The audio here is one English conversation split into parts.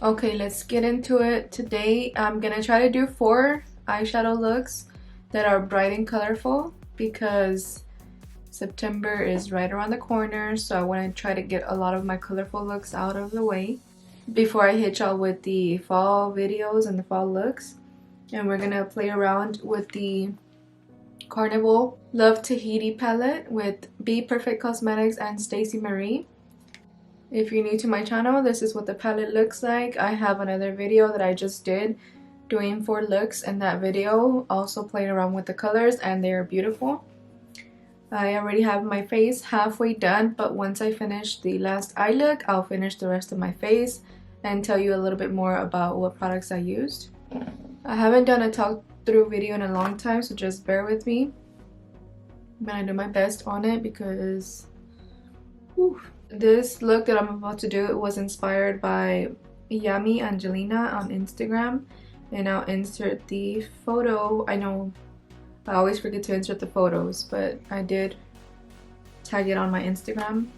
Okay, let's get into it. Today I'm gonna try to do 4 eyeshadow looks that are bright and colorful because September is right around the corner, so I want to try to get a lot of my colorful looks out of the way before I hit y'all with the fall videos and the fall looks. And we're gonna play around with the Carnival Love Tahiti palette with Be Perfect Cosmetics and Stacey Marie. If you're new to my channel, this is what the palette looks like. I have another video that I just did doing 4 looks, and that video also played around with the colors and they are beautiful. I already have my face halfway done, but once I finish the last eye look, I'll finish the rest of my face and tell you a little bit more about what products I used. I haven't done a talk through video in a long time, so just bear with me. I'm gonna do my best on it because whew. This look that I'm about to do was inspired by Yami Angelina on Instagram, and I'll insert the photo. I know I always forget to insert the photos, but I did tag it on my Instagram.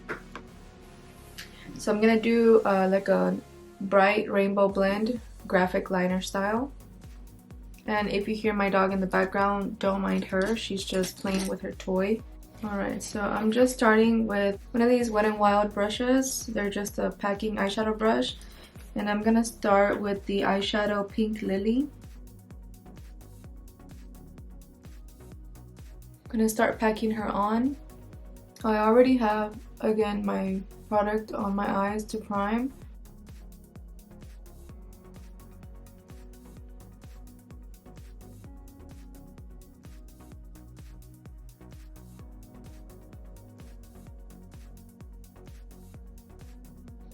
So I'm gonna do like a bright rainbow blend graphic liner style. And if you hear my dog in the background, don't mind her, she's just playing with her toy. Alright, so I'm just starting with one of these Wet n Wild brushes. They're just a packing eyeshadow brush. And I'm gonna start with the eyeshadow Pink Lily. I'm gonna start packing her on. I already have, again, my product on my eyes to prime.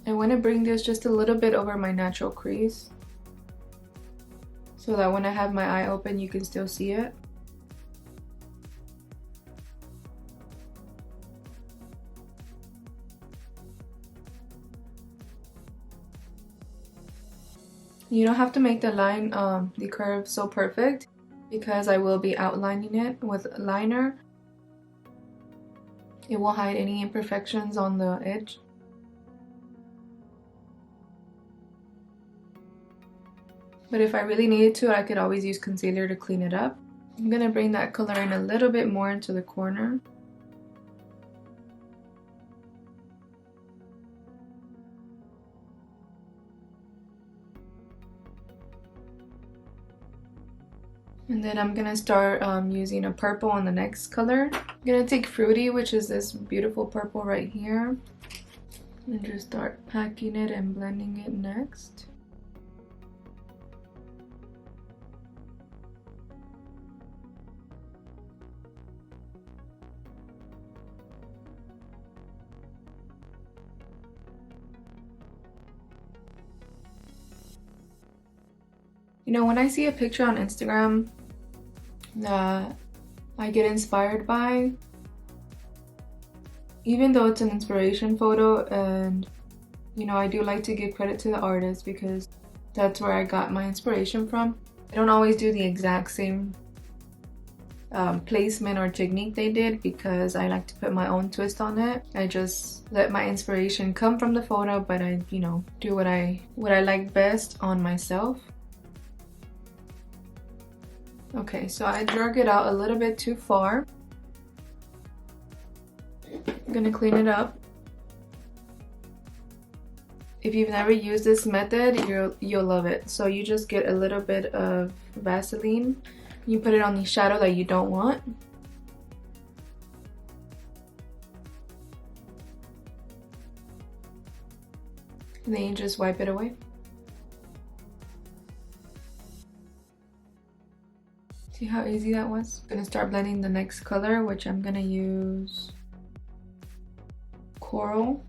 I want to bring this just a little bit over my natural crease so that when I have my eye open you can still see it. You don't have to make the line, the curve so perfect because I will be outlining it with liner. It will hide any imperfections on the edge. But if I really needed to, I could always use concealer to clean it up. I'm gonna bring that color in a little bit more into the corner. And then I'm gonna start using a purple on the next color. I'm gonna take Fruity, which is this beautiful purple right here, and just start packing it and blending it next. You know, when I see a picture on Instagram that I get inspired by, even though it's an inspiration photo, and you know, I do like to give credit to the artist because that's where I got my inspiration from. I don't always do the exact same placement or technique they did because I like to put my own twist on it. I just let my inspiration come from the photo, but I, you know, do what I like best on myself. Okay, so I drug it out a little bit too far. I'm gonna clean it up. If you've never used this method, you'll love it. So you just get a little bit of Vaseline. You put it on the shadow that you don't want. And then you just wipe it away. See how easy that was? I'm gonna start blending the next color, which I'm gonna use Coral.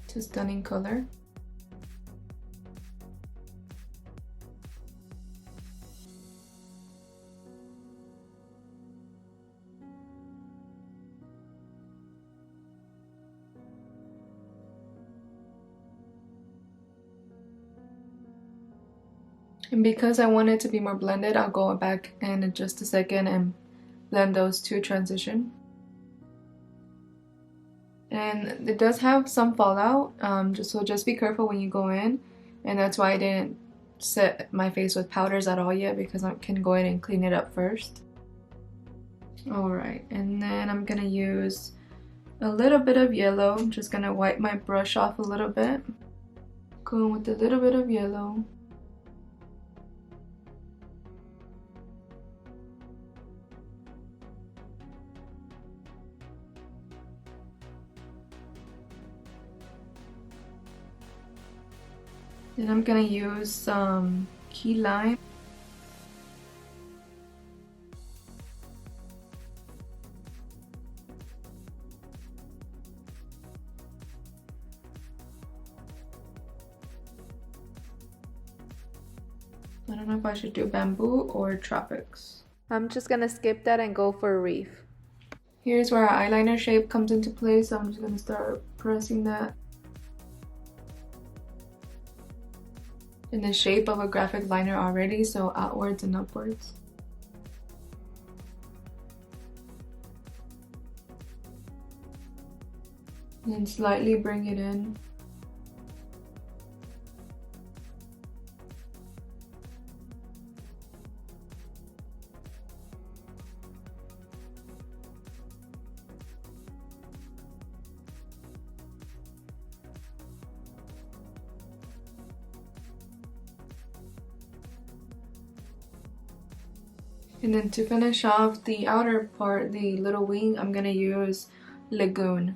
It's a stunning color. And because I want it to be more blended, I'll go back in just a second and blend those two transition. and it does have some fallout, just be careful when you go in, and that's why I didn't set my face with powders at all yet, because I can go in and clean it up first. Alright, and then I'm gonna use a little bit of yellow. I'm just gonna wipe my brush off a little bit. Going with a little bit of yellow. Then I'm gonna use some key lime. I don't know if I should do bamboo or tropics. I'm just gonna skip that and go for a reef. Here's where our eyeliner shape comes into play, so I'm just gonna start pressing that in the shape of a graphic liner already, so outwards and upwards. And slightly bring it in. And then to finish off the outer part, the little wing, I'm gonna use Lagoon.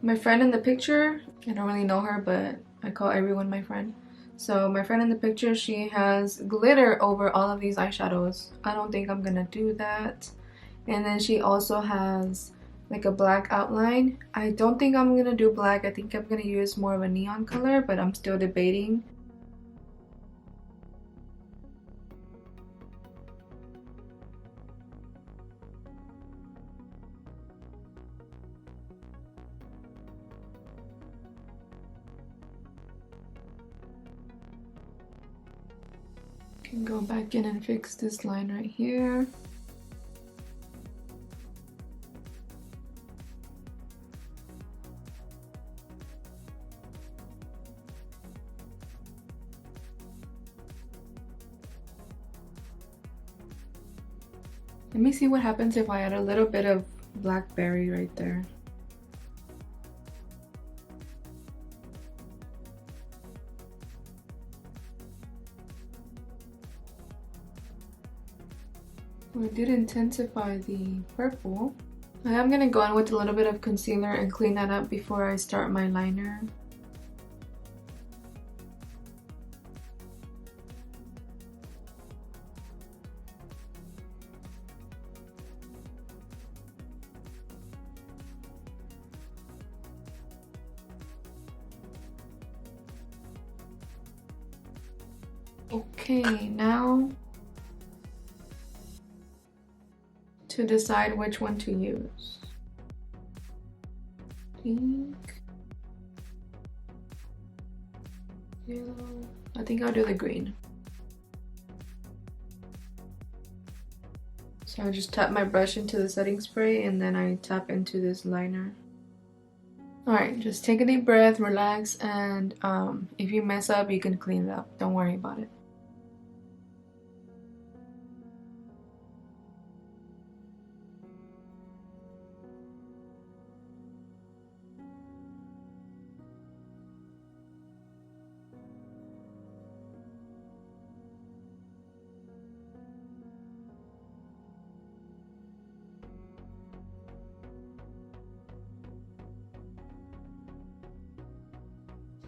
My friend in the picture, I don't really know her, but I call everyone my friend. So my friend in the picture, she has glitter over all of these eyeshadows. I don't think I'm gonna do that. And then she also has like a black outline. I don't think I'm gonna do black. I think I'm gonna use more of a neon color, but I'm still debating. Can go back in and fix this line right here. Let me see what happens if I add a little bit of blackberry right there. I did intensify the purple. I am gonna go in with a little bit of concealer and clean that up before I start my liner. Okay, now to decide which one to use. Pink, yellow. I think I'll do the green. So I just tap my brush into the setting spray and then I tap into this liner. Alright, just take a deep breath, relax, and if you mess up, you can clean it up. Don't worry about it.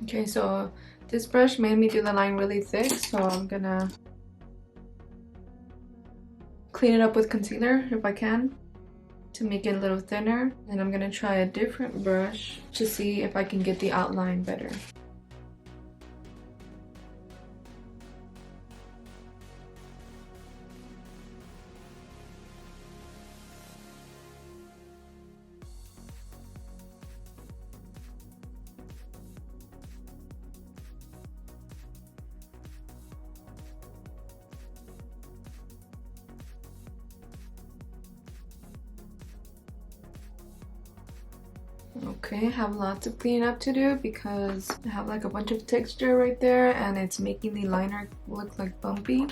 Okay, so this brush made me do the line really thick, so I'm gonna clean it up with concealer if I can to make it a little thinner. And I'm gonna try a different brush to see if I can get the outline better. Okay, I have lots of cleaning up to do because I have like a bunch of texture right there and it's making the liner look like bumpy.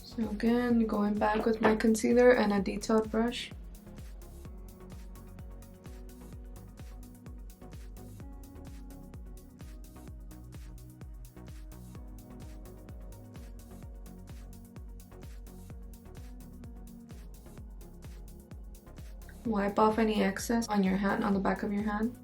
So again, going back with my concealer and a detailed brush. Wipe off any excess on your hand, on the back of your hand.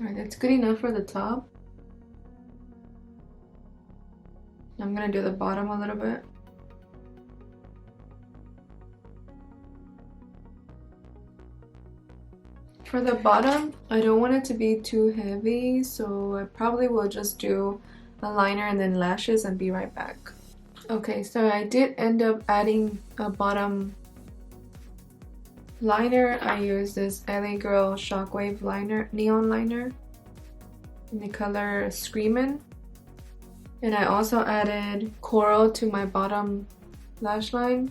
Alright, that's good enough for the top. I'm gonna do the bottom a little bit. For the bottom, I don't want it to be too heavy, so I probably will just do a liner and then lashes and be right back. Okay, so I did end up adding a bottom liner. I used this LA Girl Shockwave liner, neon liner in the color Screamin'. And I also added coral to my bottom lash line.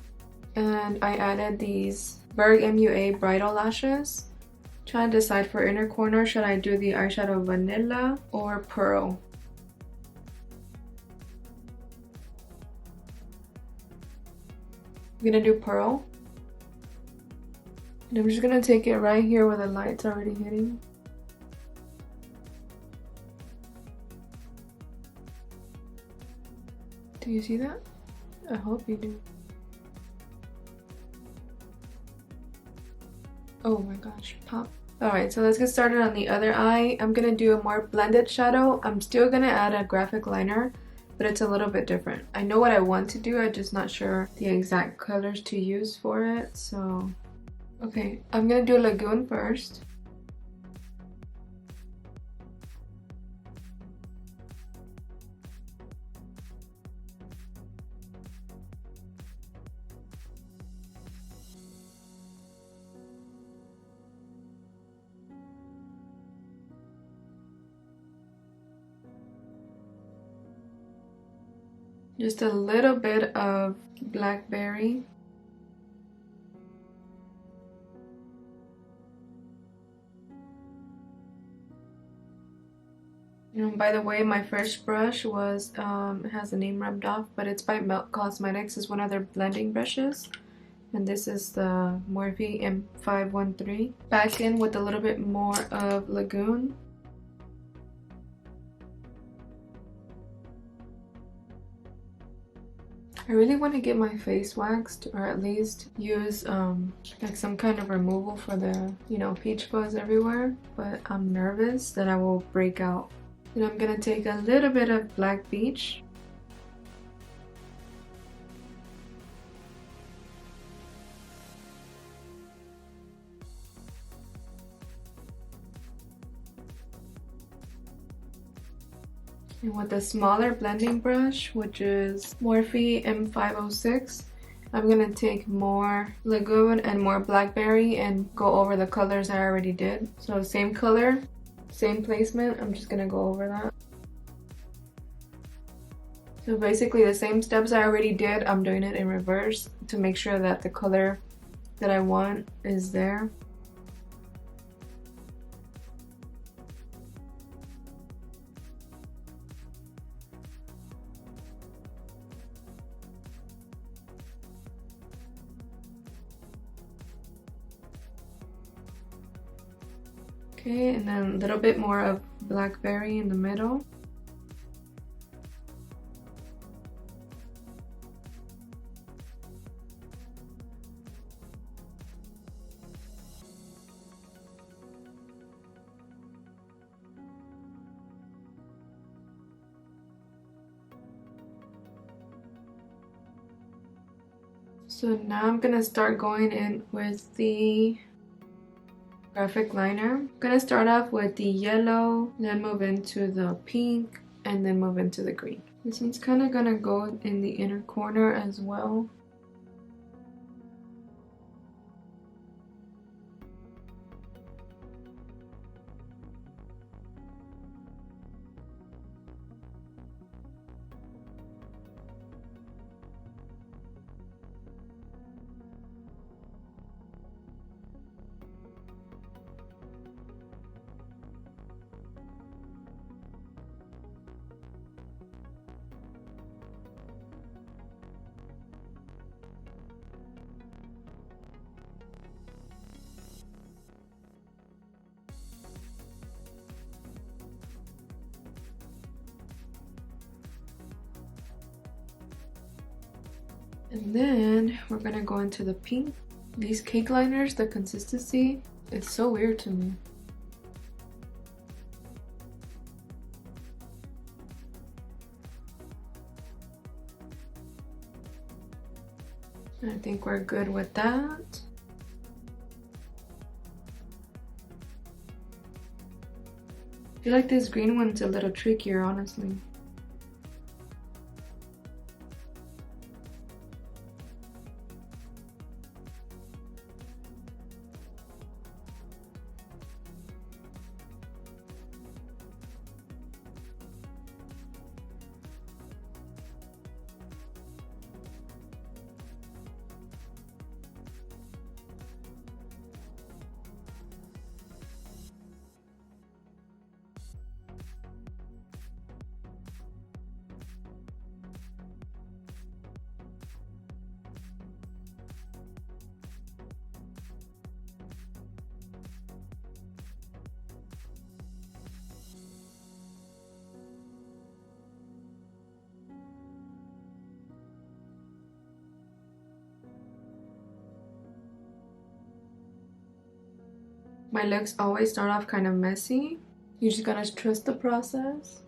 And I added these Berg MUA bridal lashes. Trying to decide for inner corner, should I do the eyeshadow Vanilla or Pearl? I'm gonna do Pearl. And I'm just gonna take it right here where the light's already hitting. Do you see that? I hope you do. Oh my gosh, pop. Alright, so let's get started on the other eye. I'm gonna do a more blended shadow. I'm still gonna add a graphic liner, but it's a little bit different. I know what I want to do, I'm just not sure the exact colors to use for it, so... Okay, I'm gonna do Lagoon first. Just a little bit of Blackberry. And by the way, my first brush was, it has the name rubbed off, but it's by Milk Cosmetics. It's one of their blending brushes. And this is the Morphe M513. Back in with a little bit more of Lagoon. I really want to get my face waxed, or at least use like some kind of removal for the, you know, peach fuzz everywhere, but I'm nervous that I will break out. And I'm gonna take a little bit of Black Beach. And with a smaller blending brush, which is Morphe M506, I'm gonna take more Lagoon and more Blackberry and go over the colors I already did. So same color, same placement, I'm just gonna go over that. So basically the same steps I already did, I'm doing it in reverse to make sure that the color that I want is there. Okay, and then a little bit more of Blackberry in the middle. So now I'm gonna start going in with the graphic liner. I'm gonna start off with the yellow, then move into the pink, and then move into the green. This one's kind of gonna go in the inner corner as well. And then we're gonna go into the pink. These cake liners, the consistency, it's so weird to me. I think we're good with that. I feel like this green one's a little trickier, honestly. My looks always start off kind of messy. You just gotta trust the process.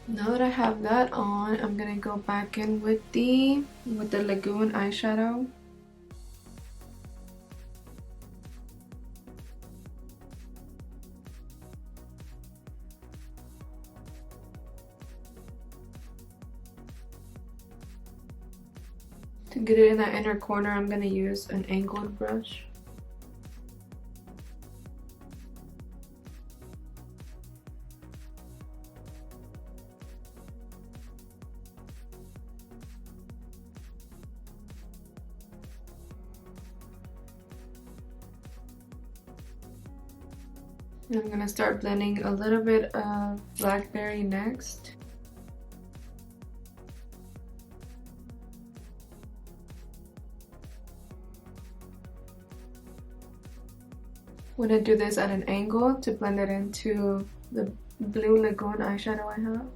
Now that I have that on, I'm gonna go back in with the Lagoon eyeshadow. To get it in that inner corner, I'm gonna use an angled brush. And I'm gonna start blending a little bit of blackberry next. I'm gonna do this at an angle to blend it into the blue Lagoon eyeshadow I have.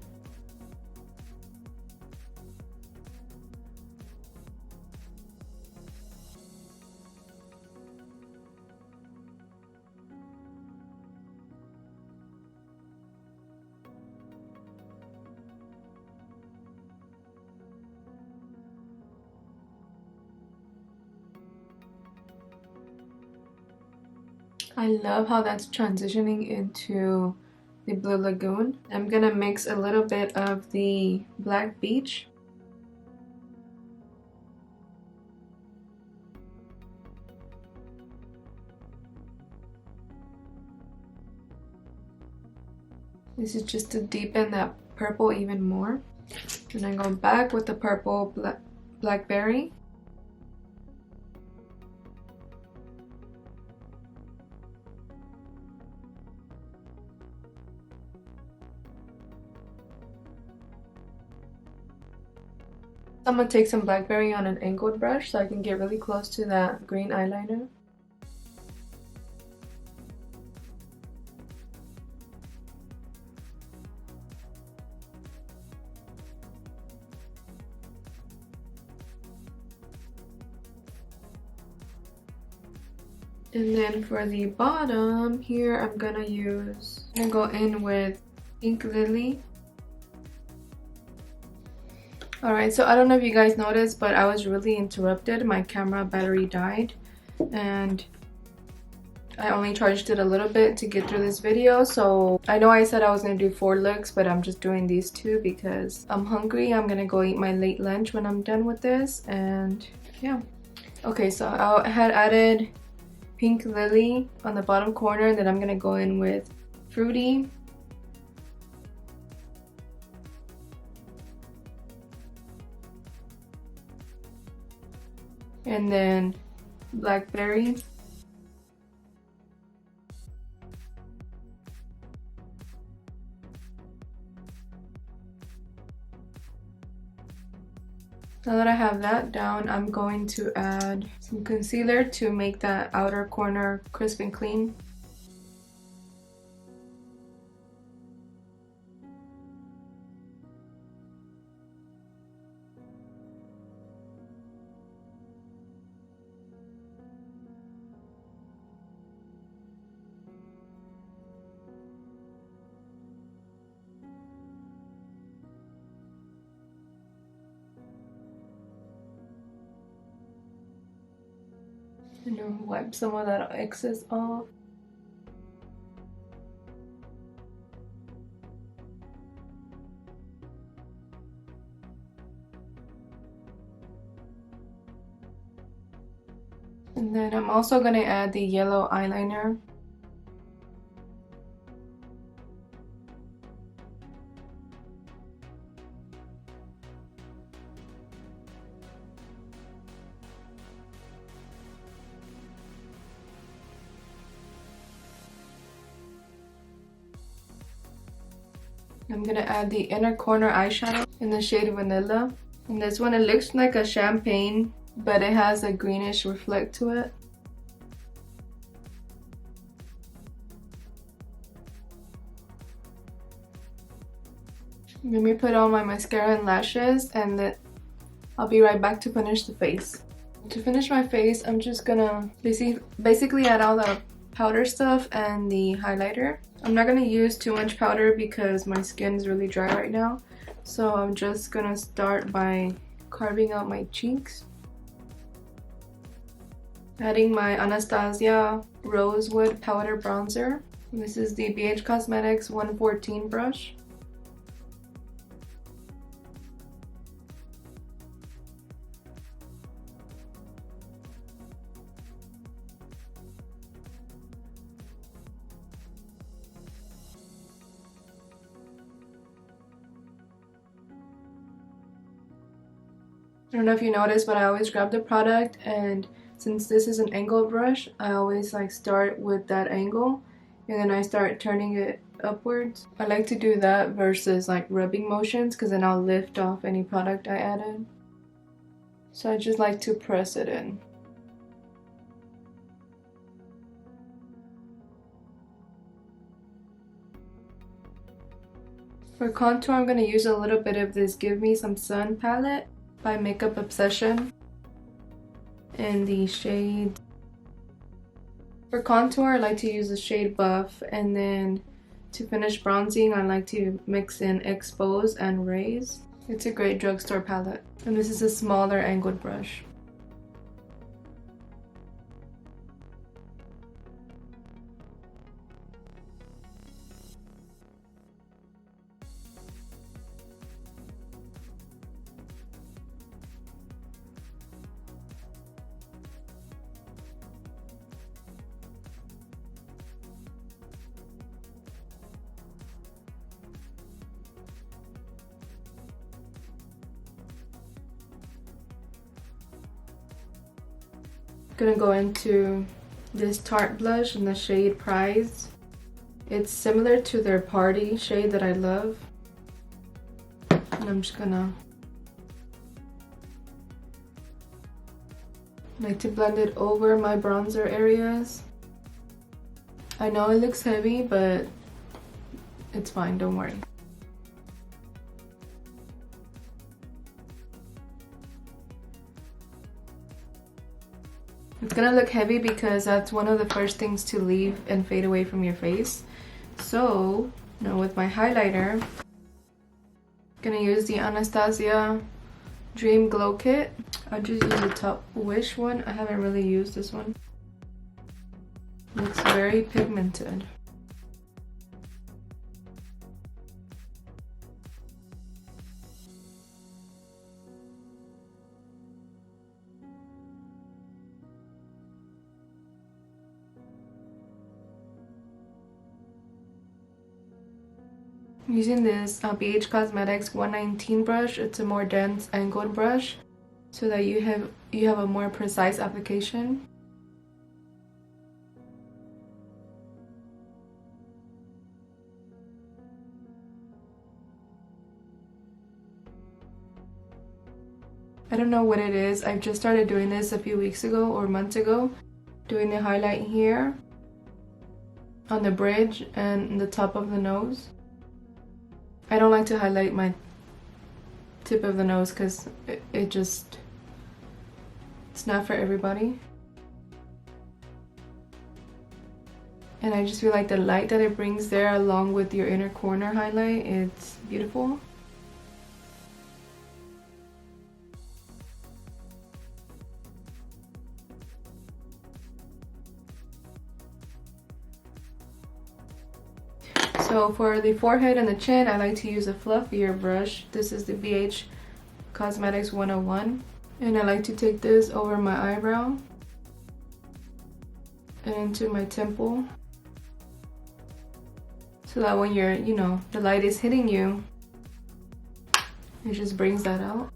I love how that's transitioning into the Blue Lagoon. I'm gonna mix a little bit of the Black Beach. This is just to deepen that purple even more. And I go back with the purple blackberry. I'm gonna take some blackberry on an angled brush so I can get really close to that green eyeliner. And then for the bottom here, I'm gonna go in with Pink Lily. Alright, so I don't know if you guys noticed, but I was really interrupted. My camera battery died and I only charged it a little bit to get through this video. So I know I said I was going to do 4 looks, but I'm just doing these 2 because I'm hungry. I'm going to go eat my late lunch when I'm done with this, and yeah. Okay, so I had added Pink Lily on the bottom corner, then I'm going to go in with Fruity. And then Blackberry. Now that I have that down, I'm going to add some concealer to make that outer corner crisp and clean. And then wipe some of that excess off. And then I'm also going to add the yellow eyeliner. I'm gonna add the inner corner eyeshadow in the shade Vanilla. And this one, it looks like a champagne, but it has a greenish reflect to it. Let me put on my mascara and lashes, and then I'll be right back to finish the face. To finish my face, I'm just gonna basically add all the powder stuff and the highlighter. I'm not gonna use too much powder because my skin is really dry right now. So I'm just gonna start by carving out my cheeks. Adding my Anastasia Rosewood Powder Bronzer. This is the BH Cosmetics 114 brush. I don't know if you noticed, but I always grab the product, and since this is an angle brush, I always like start with that angle and then I start turning it upwards. I like to do that versus like rubbing motions because then I'll lift off any product I added. So I just like to press it in. For contour, I'm going to use a little bit of this Give Me Some Sun palette by Makeup Obsession in the shade. For contour, I like to use the shade Buff, and then to finish bronzing, I like to mix in Expose and Raise. It's a great drugstore palette, and this is a smaller angled brush. Gonna go into this Tarte blush in the shade Prize. It's similar to their Party shade that I love. And I'm just gonna I like to blend it over my bronzer areas. I know it looks heavy, but it's fine, don't worry. It's gonna look heavy because that's one of the first things to leave and fade away from your face. So, now with my highlighter, I'm gonna use the Anastasia Dream Glow Kit. I'll just use the Top Wish one. I haven't really used this one. Looks very pigmented. I'm using this BH Cosmetics 119 brush. It's a more dense angled brush so that you have a more precise application. I don't know what it is. I've just started doing this a few weeks ago or months ago. Doing the highlight here on the bridge and the top of the nose. I don't like to highlight my tip of the nose because it's not for everybody. And I just feel like the light that it brings there along with your inner corner highlight, it's beautiful. So for the forehead and the chin, I like to use a fluffier brush. This is the BH Cosmetics 101. And I like to take this over my eyebrow and into my temple. So that when the light is hitting you, it just brings that out.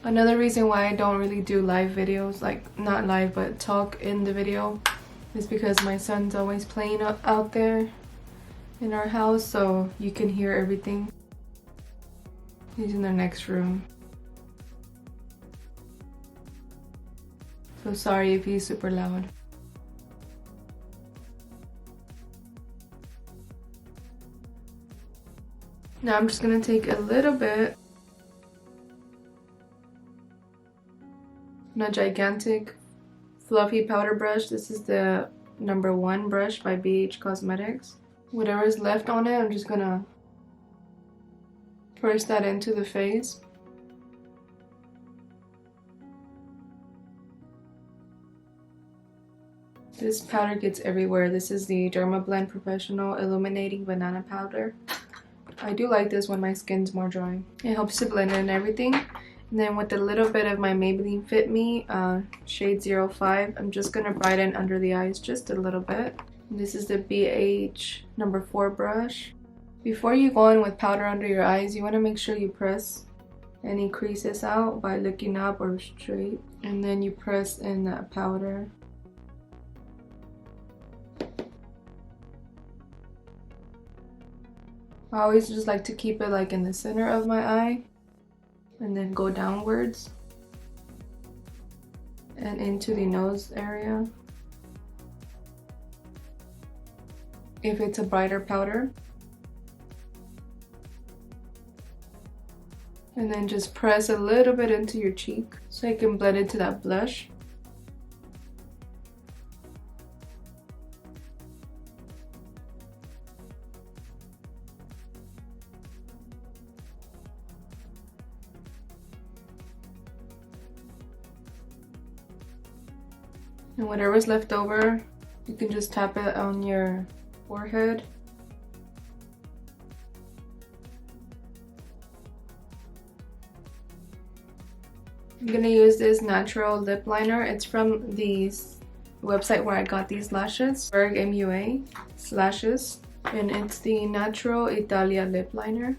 Another reason why I don't really do live videos, like not live but talk in the video, is because my son's always playing out there in our house, so you can hear everything. He's in the next room. So sorry if he's super loud. Now I'm just gonna take a little bit, a gigantic fluffy powder brush. This is the #1 brush by BH Cosmetics. Whatever is left on it, I'm just gonna press that into the face. This powder gets everywhere. This is the Dermablend Professional Illuminating Banana Powder. I do like this when my skin's more dry. It helps to blend in everything. And then with a little bit of my Maybelline Fit Me shade 05, I'm just gonna brighten under the eyes just a little bit. And this is the BH #4 brush. Before you go in with powder under your eyes, you wanna make sure you press any creases out by looking up or straight. And then you press in that powder. I always just like to keep it like in the center of my eye. And then go downwards and into the nose area if it's a brighter powder. And then just press a little bit into your cheek so I can blend into that blush. And whatever's left over, you can just tap it on your forehead. I'm gonna use this natural lip liner. It's from the website where I got these lashes, Berg MUA lashes, and it's the Natural Italia lip liner.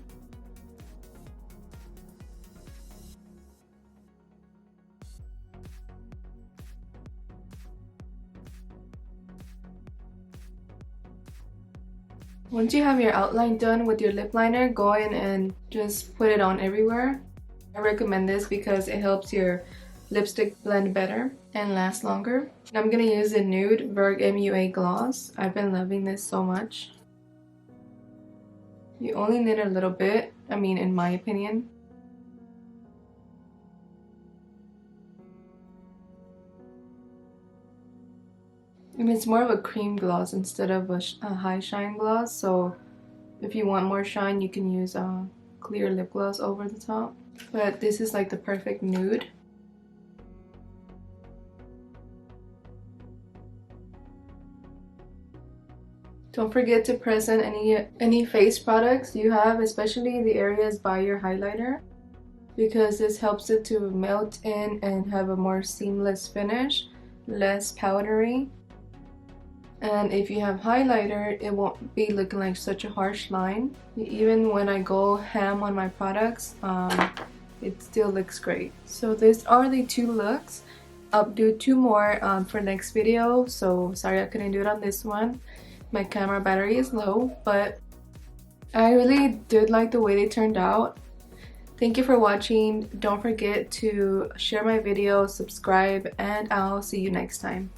Once you have your outline done with your lip liner, go in and just put it on everywhere. I recommend this because it helps your lipstick blend better and last longer. And I'm gonna use the Nude Verg MUA gloss. I've been loving this so much. You only need a little bit, I mean, in my opinion. And it's more of a cream gloss instead of a high shine gloss, so if you want more shine, you can use a clear lip gloss over the top. But this is like the perfect nude. Don't forget to present any face products you have, especially the areas by your highlighter, because this helps it to melt in and have a more seamless finish, less powdery. And if you have highlighter, it won't be looking like such a harsh line. Even when I go ham on my products, it still looks great. So these are the 2 looks. I'll do 2 more for next video, so sorry I couldn't do it on this one. My camera battery is low, but I really did like the way they turned out. Thank you for watching. Don't forget to share my video, subscribe, and I'll see you next time.